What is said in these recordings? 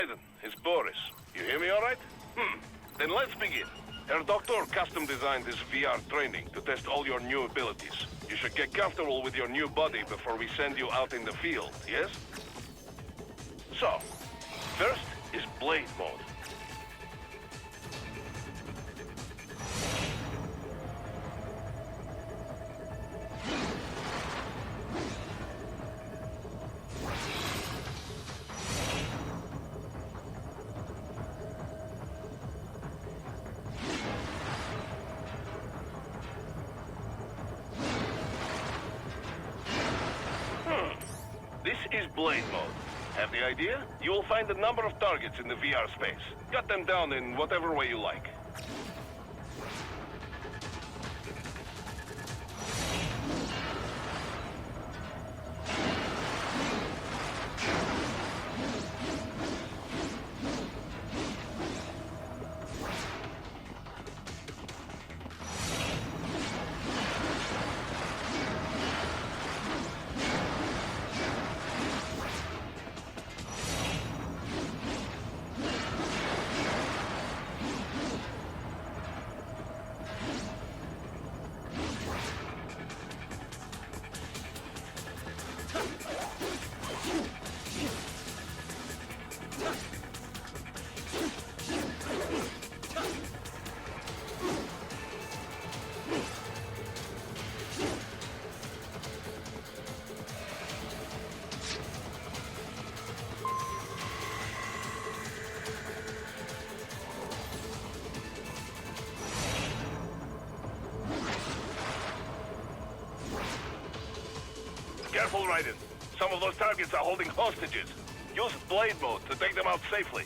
Raiden, it's Boris. You hear me all right? Then let's begin. Herr Doctor custom designed this VR training to test all your new abilities. You should get comfortable with your new body before we send you out in the field, yes? So, first is Blade Mode. This is Blade Mode. Have the idea? You will find a number of targets in the VR space. Cut them down in whatever way you like. Careful, Raiden. Some of those targets are holding hostages. Use Blade Mode to take them out safely.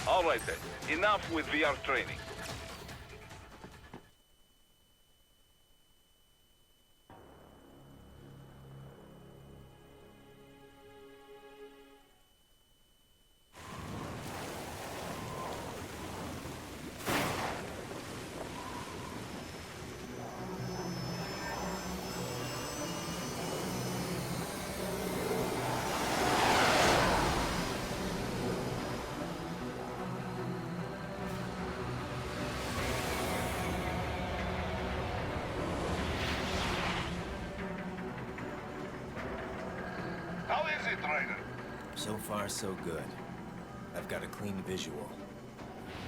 All right then, enough with VR training. How is it, Raiden? So far, so good. I've got a clean visual.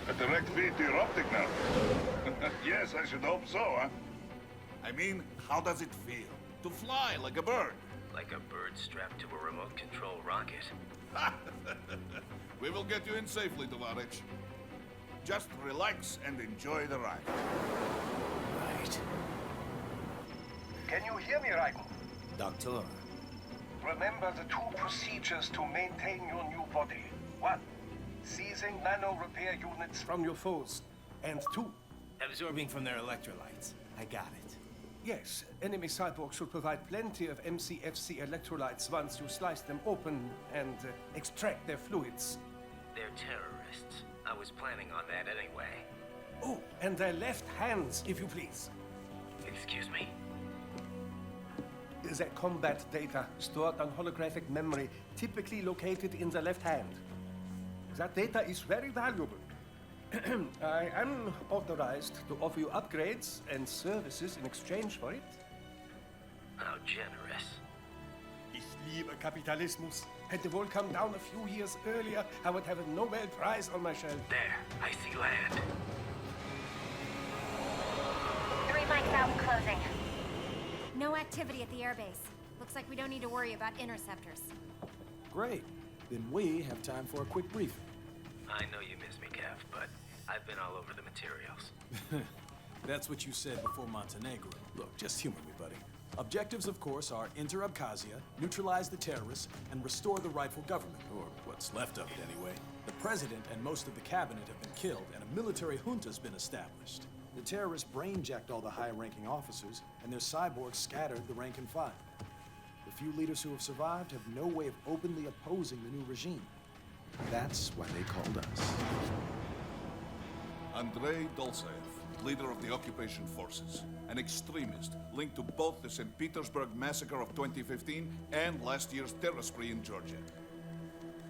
A direct feed to your optic now. Yes, I should hope so, huh? I mean, how does it feel? To fly like a bird? Like a bird strapped to a remote control rocket. We will get you in safely, Tovarich. Just relax and enjoy the ride. Right. Can you hear me, Raiden? Doctor. Remember the two procedures to maintain your new body. 1. Seizing nano repair units from your foes. And 2. Absorbing from their electrolytes. I got it. Yes, enemy cyborgs should provide plenty of MCFC electrolytes once you slice them open and extract their fluids. They're terrorists. I was planning on that anyway. Oh, and their left hands, if you please. Excuse me? The combat data stored on holographic memory, typically located in the left hand. That data is very valuable. I am authorized to offer you upgrades and services in exchange for it. How generous. Ich liebe Kapitalismus. Had the wall come down a few years earlier, I would have a Nobel Prize on my shelf. There, I see land. 3 mics out and closing. No activity at the airbase. Looks like we don't need to worry about interceptors. Great. Then we have time for a quick briefing. I know you miss me, Kev, but I've been all over the materials. That's what you said before Montenegro. Look, just humor me, buddy. Objectives, of course, are enter Abkhazia, neutralize the terrorists, and restore the rightful government, or what's left of it anyway. The president and most of the cabinet have been killed, and a military junta's been established. The terrorists brain-jacked all the high-ranking officers, and their cyborgs scattered the rank and file. The few leaders who have survived have no way of openly opposing the new regime. That's why they called us. Andrei Dolzaev, leader of the occupation forces, an extremist linked to both the St. Petersburg massacre of 2015 and last year's terror spree in Georgia.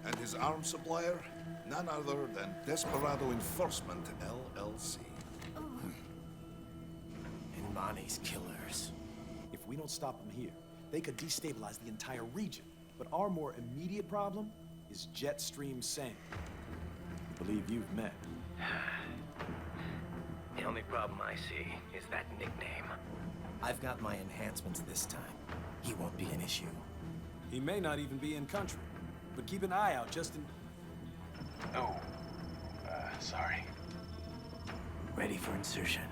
And his arms supplier, none other than Desperado Enforcement, LLC. And Bonnie's killers. If we don't stop them here, they could destabilize the entire region. But our more immediate problem is Jetstream Sam. I believe you've met. The only problem I see is that nickname. I've got my enhancements this time. He won't be an issue. He may not even be in country, but keep an eye out just in... Oh, sorry. Ready for insertion.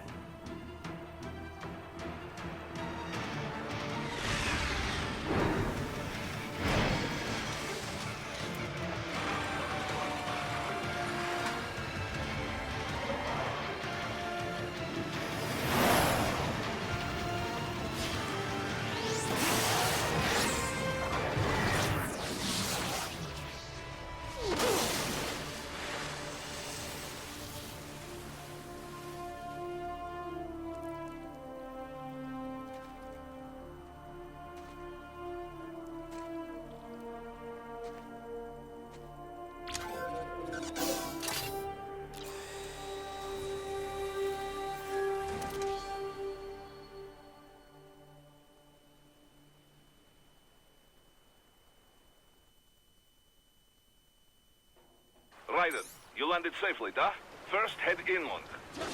Raiden, you landed safely, da? First, head inland.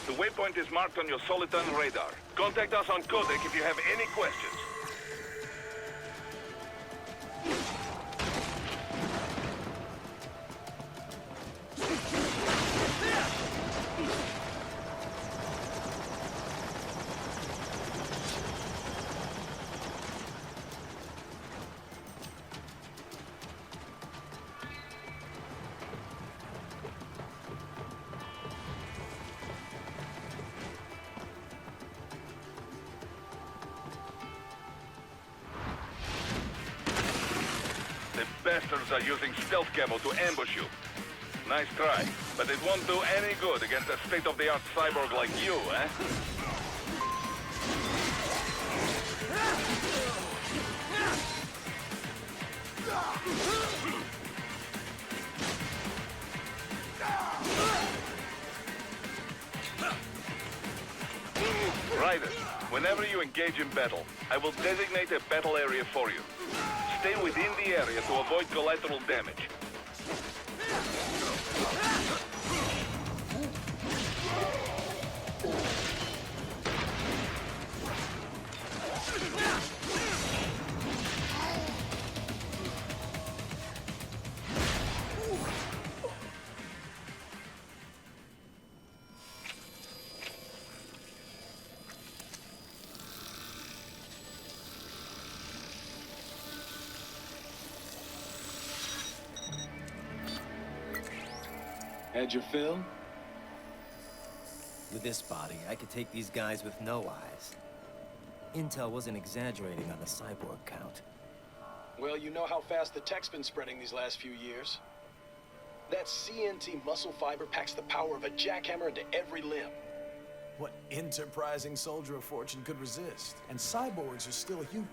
The waypoint is marked on your Soliton radar. Contact us on Codec if you have any questions. Bastards are using stealth camo to ambush you. Nice try, but it won't do any good against a state-of-the-art cyborg like you, eh? Raiden, whenever you engage in battle, I will designate a battle area for you. Stay within the area to avoid collateral damage. Had your fill? With this body, I could take these guys with no eyes. Intel wasn't exaggerating on the cyborg count. Well, you know how fast the tech's been spreading these last few years. That CNT muscle fiber packs the power of a jackhammer into every limb. What enterprising soldier of fortune could resist? And cyborgs are still human.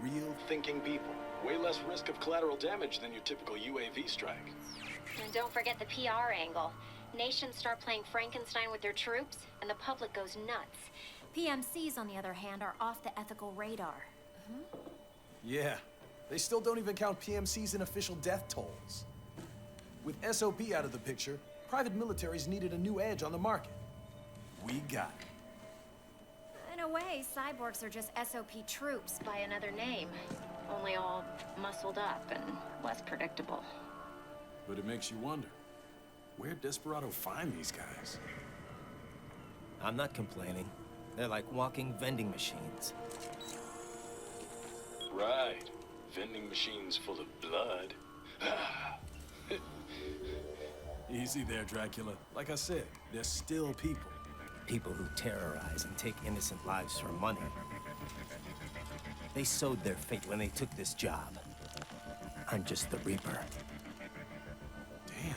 Real Thinking people. Way less risk of collateral damage than your typical UAV strike. And don't forget the PR angle. Nations start playing Frankenstein with their troops, and the public goes nuts. PMCs, on the other hand, are off the ethical radar. Yeah, they still don't even count PMCs in official death tolls. With SOP out of the picture, private militaries needed a new edge on the market. We got it. In a way, cyborgs are just SOP troops by another name. Only all muscled up and less predictable. But it makes you wonder. Where'd Desperado find these guys? I'm not complaining. They're like walking vending machines. Right. Vending machines full of blood. Easy there, Dracula. Like I said, they're still people. People who terrorize and take innocent lives for money. They sowed their fate when they took this job. I'm just the Reaper. Damn.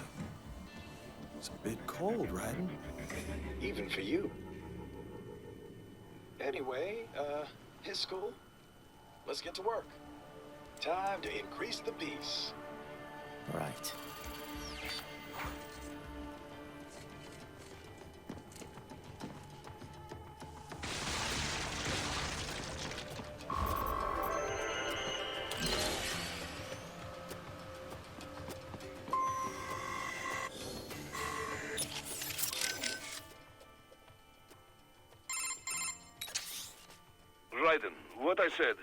It's a bit cold, Raiden. Even for you. Anyway, his school. Let's get to work. Time to increase the peace. Right. Raiden, what I said.